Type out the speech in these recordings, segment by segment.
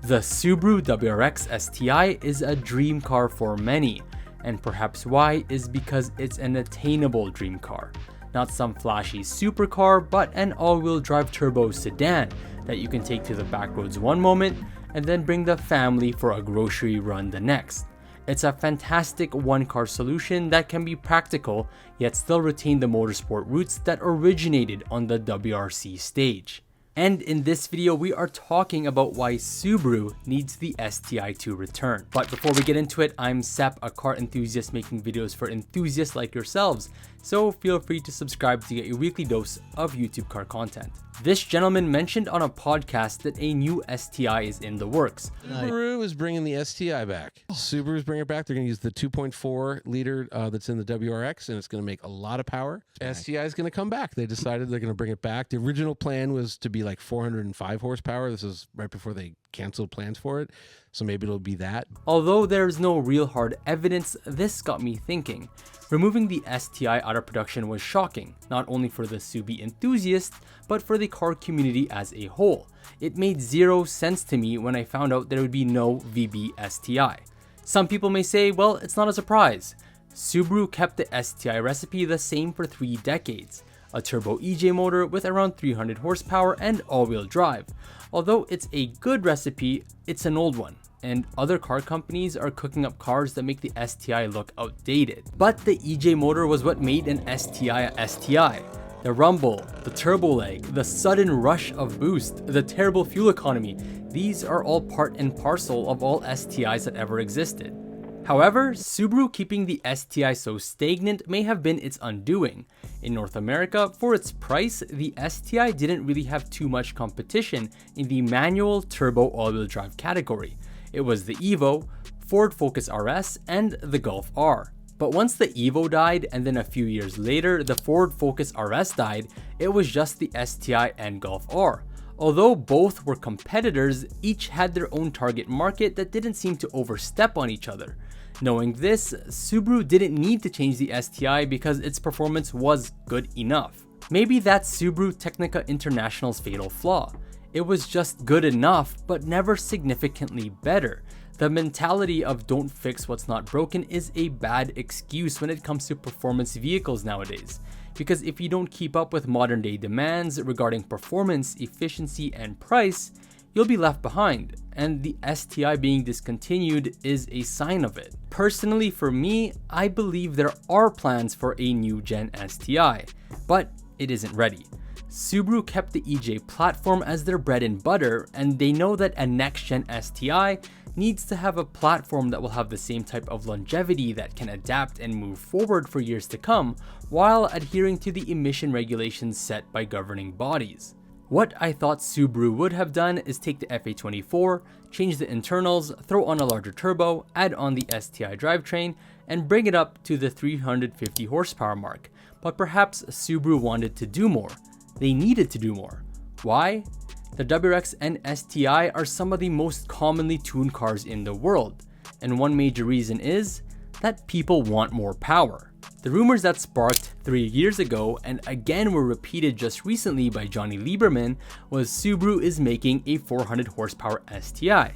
The Subaru WRX STI is a dream car for many, and perhaps why is because it's an attainable dream car. Not some flashy supercar, but an all-wheel drive turbo sedan that you can take to the back roads one moment and then bring the family for a grocery run the next. It's a fantastic one-car solution that can be practical, yet still retain the motorsport roots that originated on the WRC stage. And in this video, we are talking about why Subaru needs the STI to return. But before we get into it, I'm Sep, a car enthusiast making videos for enthusiasts like yourselves, so feel free to subscribe to get your weekly dose of YouTube car content. This gentleman mentioned on a podcast that a new STI is in the works. Subaru is bringing the STI back. Subaru's bringing it back. They're going to use the 2.4 liter that's in the WRX, and it's going to make a lot of power. STI is going to come back. They decided they're going to bring it back. The original plan was to be like 405 horsepower. This is right before they canceled plans for it, so maybe it'll be that. Although there's no real hard evidence, this got me thinking. Removing the STI out of production was shocking, not only for the Subi enthusiast, but for the car community as a whole. It made zero sense to me when I found out there would be no VB STI. Some people may say, well, it's not a surprise. Subaru kept the STI recipe the same for 3 decades. A turbo EJ motor with around 300 horsepower and all-wheel drive. Although it's a good recipe, it's an old one, and other car companies are cooking up cars that make the STI look outdated. But the EJ motor was what made an STI a STI. The rumble, the turbo lag, the sudden rush of boost, the terrible fuel economy, these are all part and parcel of all STIs that ever existed. However, Subaru keeping the STI so stagnant may have been its undoing. In North America, for its price, the STI didn't really have too much competition in the manual turbo all-wheel drive category. It was the Evo, Ford Focus RS, and the Golf R. But once the Evo died and then a few years later the Ford Focus RS died, it was just the STI and Golf R. Although both were competitors, each had their own target market that didn't seem to overstep on each other. Knowing this, Subaru didn't need to change the STI because its performance was good enough. Maybe that's Subaru Technica International's fatal flaw. It was just good enough, but never significantly better. The mentality of don't fix what's not broken is a bad excuse when it comes to performance vehicles nowadays. Because if you don't keep up with modern day demands regarding performance, efficiency, and price, you'll be left behind, and the STI being discontinued is a sign of it. Personally, for me, I believe there are plans for a new Gen STI, but it isn't ready. Subaru kept the EJ platform as their bread and butter, and they know that a next-gen STI needs to have a platform that will have the same type of longevity that can adapt and move forward for years to come, while adhering to the emission regulations set by governing bodies. What I thought Subaru would have done is take the FA24, change the internals, throw on a larger turbo, add on the STI drivetrain, and bring it up to the 350 horsepower mark. But perhaps Subaru wanted to do more. They needed to do more. Why? The WRX and STI are some of the most commonly tuned cars in the world, and one major reason is that people want more power. The rumors that sparked 3 years ago and again were repeated just recently by Jonny Lieberman was Subaru is making a 400 horsepower STI.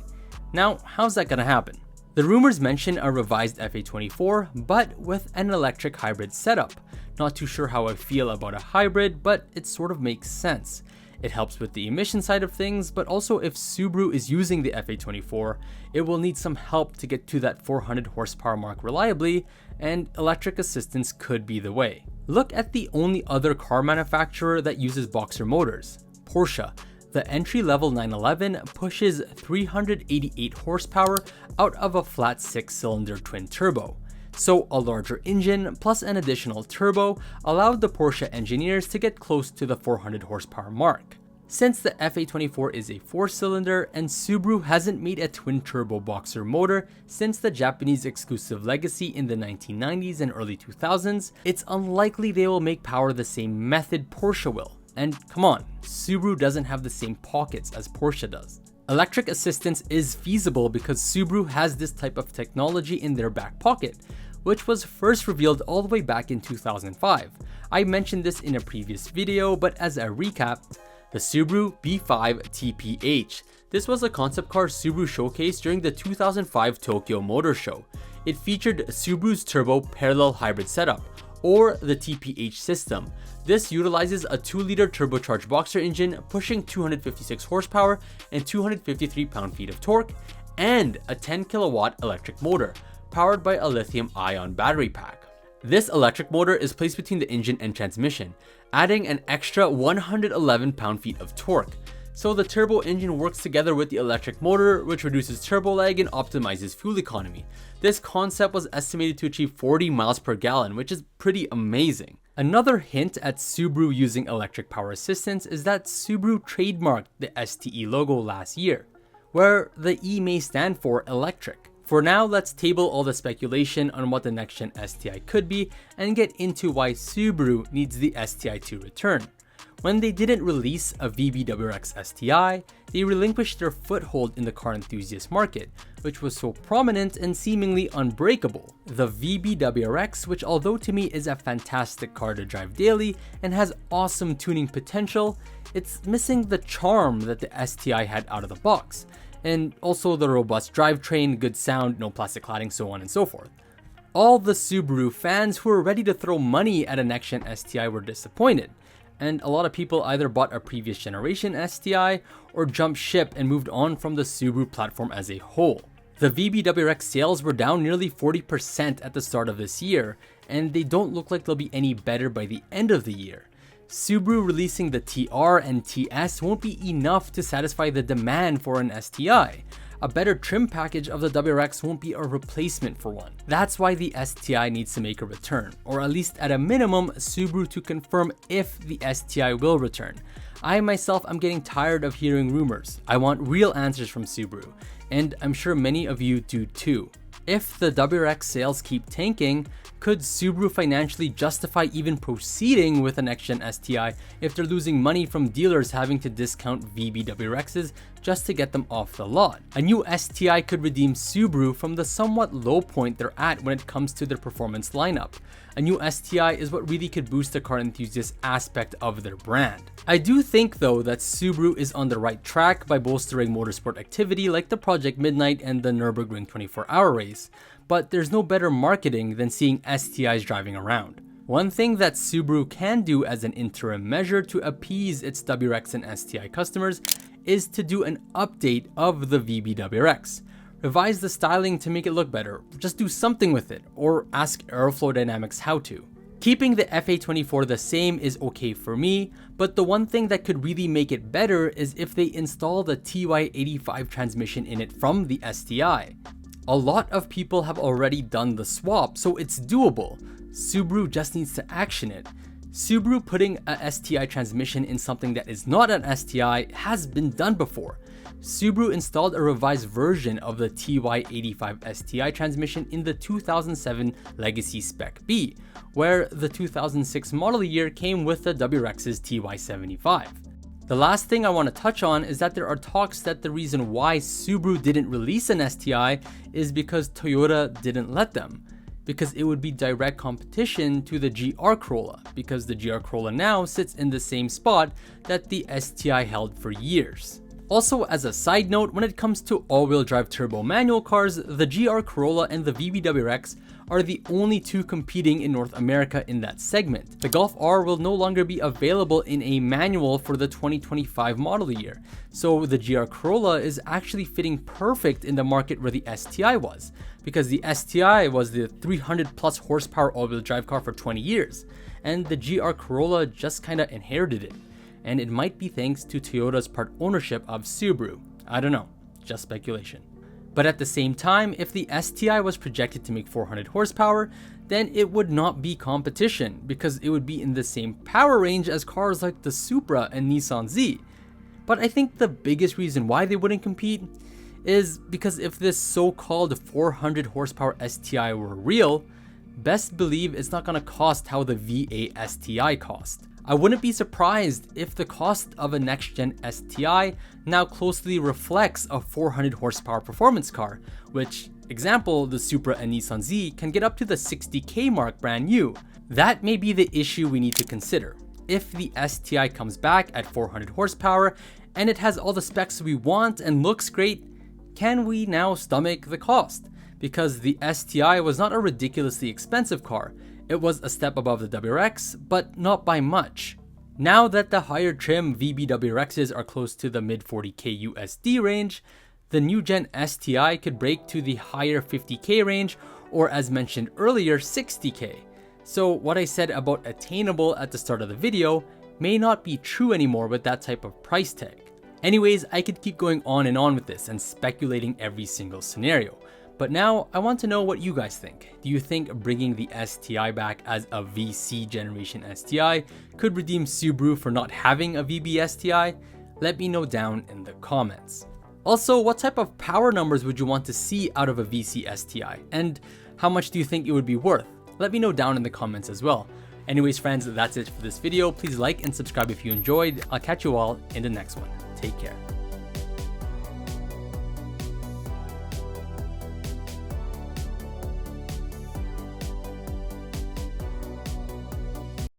Now, how's that gonna happen? The rumors mention a revised FA24, but with an electric hybrid setup. Not too sure how I feel about a hybrid, but it sort of makes sense. It helps with the emission side of things, but also if Subaru is using the FA24, it will need some help to get to that 400 horsepower mark reliably, and electric assistance could be the way. Look at the only other car manufacturer that uses boxer motors, Porsche. The entry-level 911 pushes 388 horsepower out of a flat 6-cylinder twin turbo. So a larger engine plus an additional turbo allowed the Porsche engineers to get close to the 400 horsepower mark. Since the FA24 is a 4-cylinder and Subaru hasn't made a twin-turbo boxer motor since the Japanese exclusive legacy in the 1990s and early 2000s, it's unlikely they will make power the same method Porsche will. And come on, Subaru doesn't have the same pockets as Porsche does. Electric assistance is feasible because Subaru has this type of technology in their back pocket, which was first revealed all the way back in 2005. I mentioned this in a previous video, but as a recap, the Subaru B5 TPH. This was a concept car Subaru showcased during the 2005 Tokyo Motor Show. It featured Subaru's turbo parallel hybrid setup, or the TPH system. This utilizes a 2-liter turbocharged boxer engine pushing 256 horsepower and 253 pound-feet of torque, and a 10 kilowatt electric motor, powered by a lithium-ion battery pack. This electric motor is placed between the engine and transmission, adding an extra 111 pound-feet of torque. So the turbo engine works together with the electric motor, which reduces turbo lag and optimizes fuel economy. This concept was estimated to achieve 40 miles per gallon, which is pretty amazing. Another hint at Subaru using electric power assistance is that Subaru trademarked the STE logo last year, where the E may stand for electric. For now, let's table all the speculation on what the next gen STI could be and get into why Subaru needs the STI to return. When they didn't release a VB WRX STI, they relinquished their foothold in the car enthusiast market, which was so prominent and seemingly unbreakable. The VB WRX, which although to me is a fantastic car to drive daily and has awesome tuning potential, it's missing the charm that the STI had out of the box, and also the robust drivetrain, good sound, no plastic cladding, so on and so forth. All the Subaru fans who were ready to throw money at a next-gen STI were disappointed, and a lot of people either bought a previous generation STI or jumped ship and moved on from the Subaru platform as a whole. The VB WRX sales were down nearly 40% at the start of this year, and they don't look like they'll be any better by the end of the year. Subaru releasing the TR and TS won't be enough to satisfy the demand for an STI. A better trim package of the WRX won't be a replacement for one. That's why the STI needs to make a return, or at least at a minimum, Subaru to confirm if the STI will return. I myself am getting tired of hearing rumors. I want real answers from Subaru, and I'm sure many of you do too. If the WRX sales keep tanking, could Subaru financially justify even proceeding with a next-gen STI if they're losing money from dealers having to discount VB WRXs just to get them off the lot? A new STI could redeem Subaru from the somewhat low point they're at when it comes to their performance lineup. A new STI is what really could boost the car enthusiast aspect of their brand. I do think though that Subaru is on the right track by bolstering motorsport activity like the Project Midnight and the Nürburgring 24-hour race, but there's no better marketing than seeing STIs driving around. One thing that Subaru can do as an interim measure to appease its WRX and STI customers is to do an update of the VB WRX. Revise the styling to make it look better, just do something with it, or ask Aeroflow Dynamics how to. Keeping the FA24 the same is okay for me, but the one thing that could really make it better is if they install the TY85 transmission in it from the STI. A lot of people have already done the swap, so it's doable. Subaru just needs to action it. Subaru putting a STI transmission in something that is not an STI has been done before. Subaru installed a revised version of the TY85 STI transmission in the 2007 Legacy Spec B, where the 2006 model year came with the WRX's TY75. The last thing I want to touch on is that there are talks that the reason why Subaru didn't release an STI is because Toyota didn't let them, because it would be direct competition to the GR Corolla, because the GR Corolla now sits in the same spot that the STI held for years. Also, as a side note, when it comes to all-wheel drive turbo manual cars, the GR Corolla and the VB WRX are the only two competing in North America in that segment. The Golf R will no longer be available in a manual for the 2025 model year, so the GR Corolla is actually fitting perfect in the market where the STI was, because the STI was the 300 plus horsepower all-wheel drive car for 20 years, and the GR Corolla just kinda inherited it. And it might be thanks to Toyota's part ownership of Subaru. I don't know, just speculation. But at the same time, if the STI was projected to make 400 horsepower, then it would not be competition because it would be in the same power range as cars like the Supra and Nissan Z. But I think the biggest reason why they wouldn't compete is because if this so-called 400 horsepower STI were real, best believe it's not gonna cost how the VA STI cost. I wouldn't be surprised if the cost of a next-gen STI now closely reflects a 400 horsepower performance car, which, example, the Supra and Nissan Z can get up to the $60K mark brand new. That may be the issue we need to consider. if the STI comes back at 400 horsepower and it has all the specs we want and looks great, can we now stomach the cost? Because the STI was not a ridiculously expensive car. It was a step above the WRX, but not by much. Now that the higher trim VB WRXs are close to the mid 40k USD range, the new Gen STI could break to the higher 50k range, or as mentioned earlier, 60k. So what I said about attainable at the start of the video may not be true anymore with that type of price tag. Anyways, I could keep going on and on with this and speculating every single scenario. But now I want to know what you guys think. Do you think bringing the STI back as a VC generation STI could redeem Subaru for not having a VB STI? Let me know down in the comments. Also, what type of power numbers would you want to see out of a VC STI? And how much do you think it would be worth? Let me know down in the comments as well. Anyways friends, that's it for this video. Please like and subscribe if you enjoyed. I'll catch you all in the next one. Take care.